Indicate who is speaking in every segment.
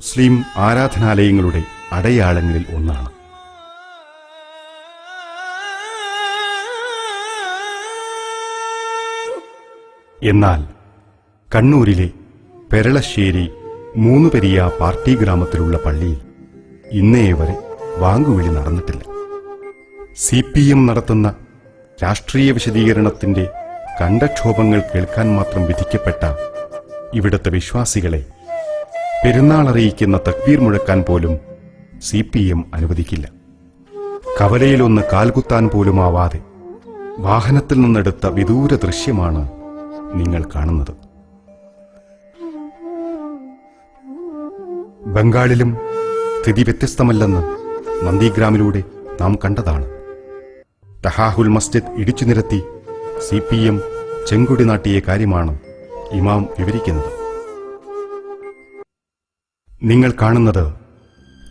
Speaker 1: മുസ്ലിം ആരാധനാലയങ്ങളുടെ അടയാളങ്ങളിൽ ഒന്നാണ്. എന്നാൽ കണ്ണൂരിലെ പെരളശ്ശേരി മൂന്നുപെരിയ പാർട്ടി ഗ്രാമത്തിലുള്ള പള്ളിയിൽ ഇന്നേ വരെ വാങ്കുവിളി നടന്നിട്ടില്ല. CPM നടത്തുന്ന രാഷ്ട്രീയ വിശദീകരണത്തിന്റെ കണ്ടക്ഷോഭങ്ങൾ കേൾക്കാൻ മാത്രം വിധിക്കപ്പെട്ട ഇവിടുത്തെ വിശ്വാസികളെ പെരുന്നാളറിയിക്കുന്ന തക്ബീർ മുഴക്കാൻ പോലും CPM അനുവദിക്കില്ല. കവലയിലൊന്ന് കാൽകുത്താൻ പോലുമാവാതെ വാഹനത്തിൽ നിന്നെടുത്ത വിദൂര ദൃശ്യമാണ് നിങ്ങൾ കാണുന്നത്. ബംഗാളിലും സ്ഥിതി വ്യത്യസ്തമല്ലെന്ന് നന്ദിഗ്രാമിലൂടെ നാം കണ്ടതാണ്. തഹാഹുൽ മസ്ജിദ് ഇടിച്ചു നിരത്തി CPM ചെങ്കൊടി നാട്ടിയ കാര്യമാണ് ഇമാം വിവരിക്കുന്നത്. നിങ്ങൾ കാണുന്നത്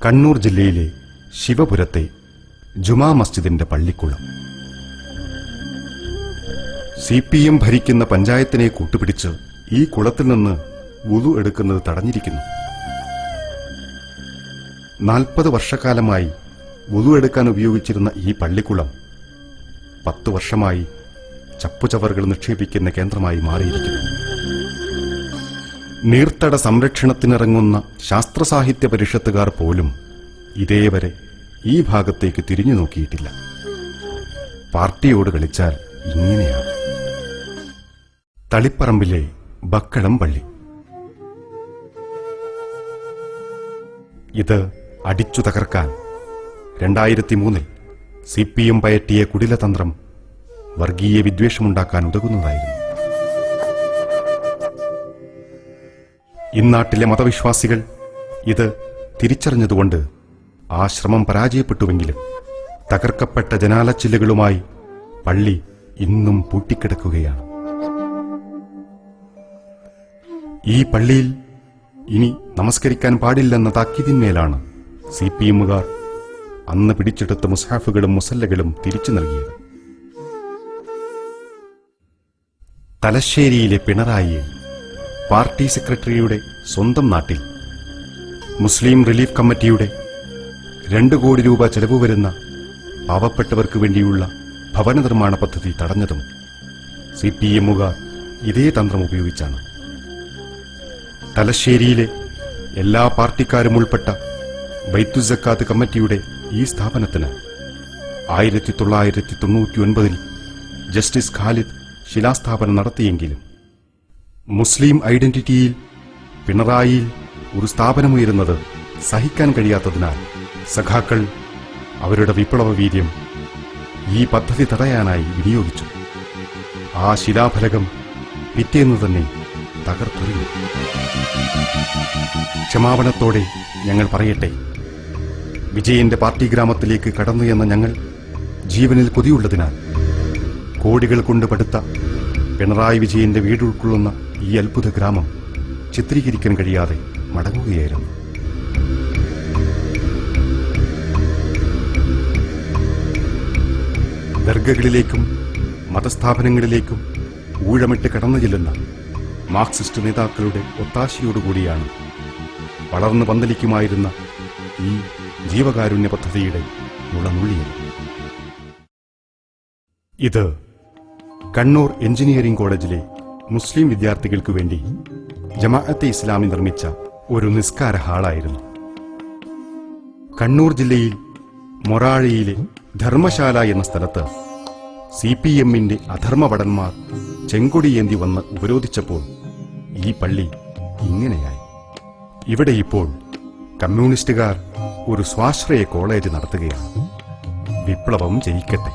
Speaker 1: കണ്ണൂർ ജില്ലയിലെ ശിവപുരത്തെ ജുമാ മസ്ജിദിന്റെ പള്ളിക്കുളം. CPM ഭരിക്കുന്ന പഞ്ചായത്തിനെ കൂട്ടുപിടിച്ച് ഈ കുളത്തിൽ നിന്ന് വുളു എടുക്കുന്നത് തടഞ്ഞിരിക്കുന്നു. 40 വർഷക്കാലമായി വുളു എടുക്കാൻ ഉപയോഗിച്ചിരുന്ന ഈ പള്ളിക്കുളം 10 വർഷമായി ചപ്പുചവറുകൾ നിക്ഷേപിക്കുന്ന കേന്ദ്രമായി മാറിയിരിക്കുന്നു. നീർത്തട സംരക്ഷണത്തിനിറങ്ങുന്ന ശാസ്ത്രസാഹിത്യ പരിഷത്തുകാർ പോലും ഇതേവരെ ഈ ഭാഗത്തേക്ക് തിരിഞ്ഞു നോക്കിയിട്ടില്ല. പാർട്ടിയോട് കളിച്ചാൽ ഇങ്ങനെയാണ്. തളിപ്പറമ്പിലെ ബക്കളം പള്ളി. ഇത് അടിച്ചു തകർക്കാൻ 2003 CPM പയറ്റിയ കുടിലതന്ത്രം വർഗീയ വിദ്വേഷമുണ്ടാക്കാൻ ഉതകുന്നതായിരുന്നു. ഇന്നാട്ടിലെ മതവിശ്വാസികൾ ഇത് തിരിച്ചറിഞ്ഞതുകൊണ്ട് ആ ശ്രമം പരാജയപ്പെട്ടുവെങ്കിലും തകർക്കപ്പെട്ട ജനാലച്ചില്ലുകളുമായി പള്ളി ഇന്നും പൂട്ടിക്കിടക്കുകയാണ്. ഈ പള്ളിയിൽ ഇനി നമസ്കരിക്കാൻ പാടില്ലെന്ന താക്കീതിന്മേലാണ് CPMകാർ അന്ന് പിടിച്ചെടുത്ത മുസ്ഹാഫുകളും മുസല്ലകളും തിരിച്ചു നൽകിയത്. തലശ്ശേരിയിലെ പിണറായിയെ പാർട്ടി സെക്രട്ടറിയുടെ സ്വന്തം നാട്ടിൽ മുസ്ലിം റിലീഫ് കമ്മിറ്റിയുടെ 2 കോടി രൂപ ചെലവ് വരുന്ന പാവപ്പെട്ടവർക്ക് വേണ്ടിയുള്ള ഭവന നിർമ്മാണ പദ്ധതി തടഞ്ഞതും CPMകാർ ഇതേ തന്ത്രം ഉപയോഗിച്ചാണ്. തലശ്ശേരിയിലെ എല്ലാ പാർട്ടിക്കാരും ഉൾപ്പെട്ട ബൈത്തുസക്കാത്ത് കമ്മിറ്റിയുടെ ഈ സ്ഥാപനത്തിന് 1999 ജസ്റ്റിസ് ഖാലിദ് ശിലാസ്ഥാപനം നടത്തിയെങ്കിലും മുസ്ലിം ഐഡന്റിറ്റിയിൽ പിണറായിയിൽ ഒരു സ്ഥാപനമുയരുന്നത് സഹിക്കാൻ കഴിയാത്തതിനാൽ സഖാക്കൾ അവരുടെ വിപ്ലവ വീര്യം ഈ പദ്ധതി തടയാനായി വിനിയോഗിച്ചു. ആ ശിലാഫലകം പിറ്റേന്ന് തന്നെ തകർത്തെറിഞ്ഞു. ക്ഷമാപണത്തോടെ ഞങ്ങൾ പറയട്ടെ, വിജയന്റെ പാർട്ടി ഗ്രാമത്തിലേക്ക് കടന്നു എന്ന ഞങ്ങൾ ജീവനിൽ കൊതിയുള്ളതിനാൽ കോടികൾ കൊണ്ട് പടുത്ത പിണറായി വിജയന്റെ വീട് ഉൾക്കൊള്ളുന്ന ഈ അത്ഭുത ഗ്രാമം ചിത്രീകരിക്കാൻ കഴിയാതെ മടങ്ങുകയായിരുന്നു. ദർഗകളിലേക്കും മതസ്ഥാപനങ്ങളിലേക്കും ഊഴമിട്ട് കടന്നു ചെല്ലുന്ന മാർക്സിസ്റ്റ് നേതാക്കളുടെ ഒത്താശയോടുകൂടിയാണ് വളർന്നു പന്തലിക്കുമായിരുന്ന ഈ ജീവകാരുണ്യ പദ്ധതിയുടെ മുളനുള്ളിയത്. ഇത് കണ്ണൂർ എഞ്ചിനീയറിംഗ് കോളേജിലെ മുസ്ലിം വിദ്യാർത്ഥികൾക്കു വേണ്ടി ജമാഅത്തെ ഇസ്ലാമി നിർമ്മിച്ച ഒരു നിസ്കാര ഹാളായിരുന്നു. കണ്ണൂർ ജില്ലയിൽ മൊറാഴയിലെ ധർമ്മശാല എന്ന സ്ഥലത്ത് CPMന്റെ അധർമ്മഭടന്മാർ ചെങ്കൊടിയേന്തി വന്ന് ഉപരോധിച്ചപ്പോൾ ഈ പള്ളി ഇങ്ങനെയായി. ഇവിടെ ഇപ്പോൾ കമ്മ്യൂണിസ്റ്റുകാർ ഒരു സ്വാശ്രയ കോളേജ് നടത്തുകയാണ്. വിപ്ലവം ജയിക്കട്ടെ.